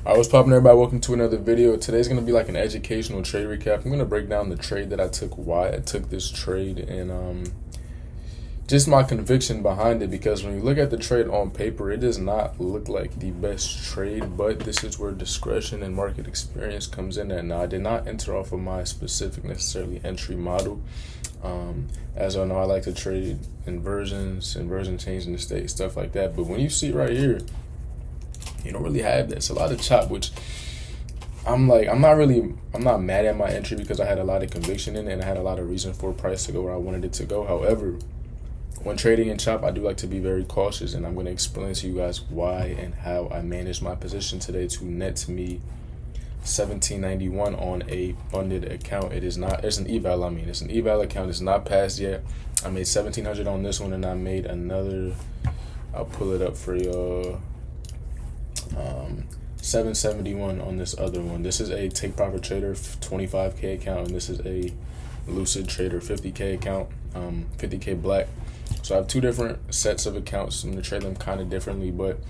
I was popping everybody, welcome to another video. Today's going to be like an educational trade recap. I'm going to break down the trade that I took, why I took this trade, and just my conviction behind it, because when you look at the trade on paper, it does not look like the best trade, but this is where discretion and market experience comes in at. Now, I did not enter off of my specific necessarily entry model. As I know, I like to trade inversions changing the state, stuff like that. But when you see right here, you don't really have that. It's a lot of chop, which I'm not mad at my entry because I had a lot of conviction in it and I had a lot of reason for price to go where I wanted it to go. However, when trading in chop, I do like to be very cautious, and I'm going to explain to you guys why and how I managed my position today to net me $17.91 on a funded account. It's an eval. It's an eval account. It's not passed yet. I made $1,700 on this one, and I made another. I'll pull it up for y'all. 771 on this other one. This is a Take Profit Trader 25K account, and this is a Lucid Trader 50K account, 50K black. So I have two different sets of accounts. I'm gonna trade them kind of differently, but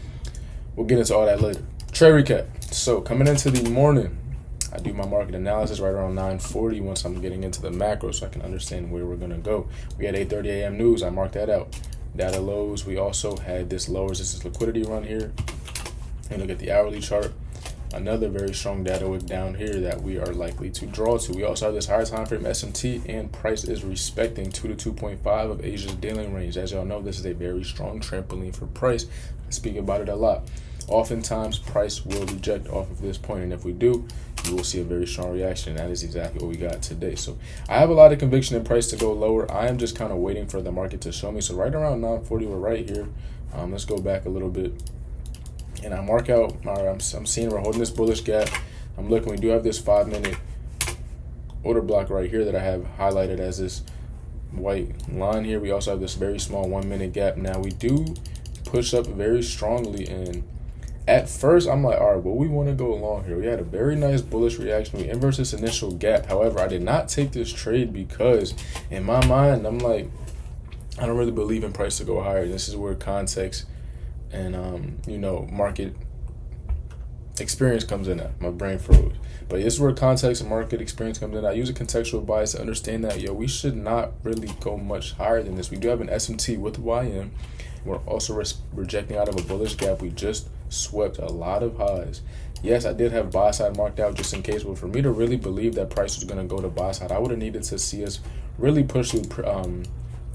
we'll get into all that later. Trade recap. So coming into the morning, I do my market analysis right around 9:40 once I'm getting into the macro, so I can understand where we're gonna go. We had 8:30 a.m. news. I marked that out. Data lows. We also had this lowers. This is liquidity run here. And look at the hourly chart. Another very strong data wick down here that we are likely to draw to. We also have this higher time frame SMT, and price is respecting 2 to 2.5 of Asia's daily range. As y'all know, this is a very strong trampoline for price. I speak about it a lot. Oftentimes, price will reject off of this point, and if we do, you will see a very strong reaction. That is exactly what we got today. So I have a lot of conviction in price to go lower. I am just kind of waiting for the market to show me. So right around 9:40, we're right here. Let's go back a little bit. And I mark out, I'm seeing we're holding this bullish gap. I'm looking, we do have this 5-minute order block right here that I have highlighted as this white line here. We also have this very small 1-minute gap. Now we do push up very strongly, and at first I'm like, all right, well, we want to go along here. We had a very nice bullish reaction. We inverse this initial gap. However, I did not take this trade because in my mind, I'm like, I don't really believe in price to go higher. This is where context and market experience comes in at. My brain froze. But this is where context and market experience comes in. I use a contextual bias to understand that, we should not really go much higher than this. We do have an SMT with YM. We're also rejecting out of a bullish gap. We just swept a lot of highs. Yes, I did have buy side marked out just in case, but for me to really believe that price was going to go to buy side, I would have needed to see us really push through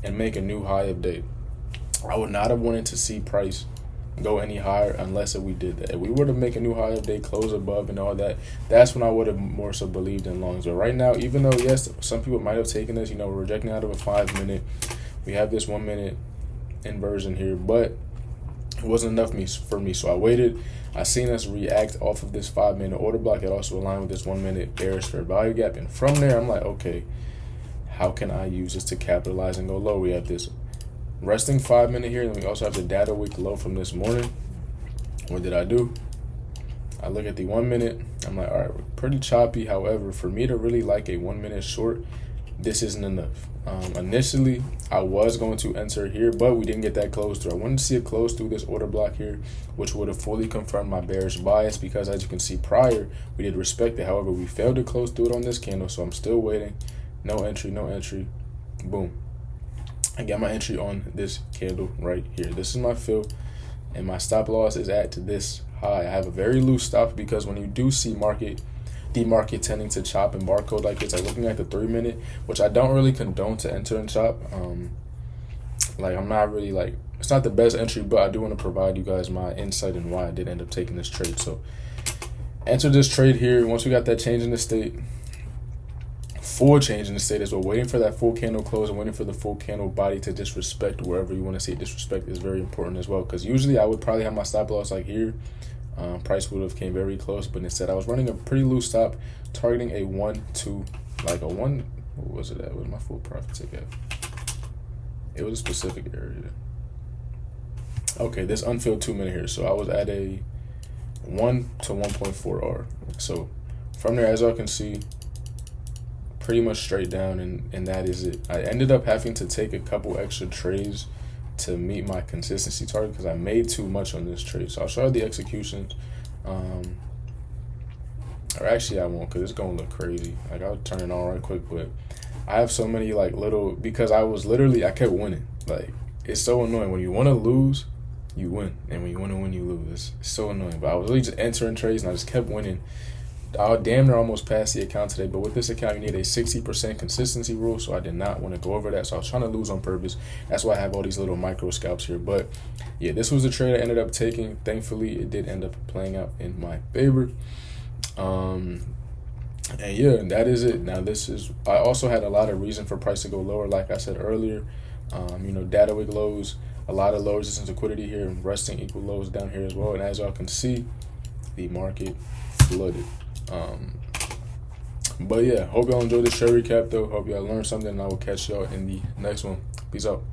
and make a new high of day. I would not have wanted to see price go any higher unless we did that. If we were to make a new high of day, close above and all that, that's when I would have more so believed in longs. But right now, even though, yes, some people might have taken this, we're rejecting out of a 5-minute. We have this 1-minute inversion here, but it wasn't enough for me. So I waited. I seen us react off of this 5-minute order block. It also aligned with this 1-minute bearish fair value gap. And from there, I'm like, okay, how can I use this to capitalize and go low? We have this resting 5-minute here, and we also have the data week low from this morning. What did I do? I look at the 1-minute. I'm like, all right, we're pretty choppy. However, for me to really like a 1-minute short, this isn't enough. Initially, I was going to enter here, but we didn't get that close through. I wanted to see it close through this order block here, which would have fully confirmed my bearish bias, because as you can see prior, we did respect it. However, we failed to close through it on this candle, so I'm still waiting. No entry. Boom. I got my entry on this candle right here. This is my fill, and my stop loss is at this high. I have a very loose stop because when you do see the market tending to chop and barcode like this, like looking at the 3-minute, which I don't really condone to enter and chop. I'm not really it's not the best entry, but I do want to provide you guys my insight and why I did end up taking this trade. So enter this trade here. Once we got that change in the state, full change in the state, as we're waiting for that full candle close and waiting for the full candle body to disrespect wherever you want to see it. Disrespect is very important as well, because usually I would probably have my stop loss like here. Price would have came very close, but instead I was running a pretty loose stop, targeting a 1-2, like a 1. What was it at? What was my full profit take at? It was a specific area. Okay, this unfilled 2-minute here. So I was at a 1 to 1.4 R. So from there, as y'all can see, pretty much straight down, and that is it. I ended up having to take a couple extra trades to meet my consistency target because I made too much on this trade. So I'll show you the executions. or actually I won't, because it's gonna look crazy. Like, I'll turn it on right quick, but I have so many like little, because I kept winning. Like, it's so annoying when you want to lose, you win, and when you want to win, you lose. It's so annoying. But I was really just entering trades, and I just kept winning. I damn near almost passed the account today, but with this account, you need a 60% consistency rule, so I did not want to go over that. So I was trying to lose on purpose. That's why I have all these little micro scalps here. But yeah, this was the trade I ended up taking. Thankfully, it did end up playing out in my favor. And yeah, that is it. Now, I also had a lot of reason for price to go lower, like I said earlier. Data week lows, a lot of low resistance liquidity here, and resting equal lows down here as well. And as y'all can see, the market flooded. But yeah, hope y'all enjoyed the show recap though. Hope y'all learned something, and I will catch y'all in the next one. Peace out.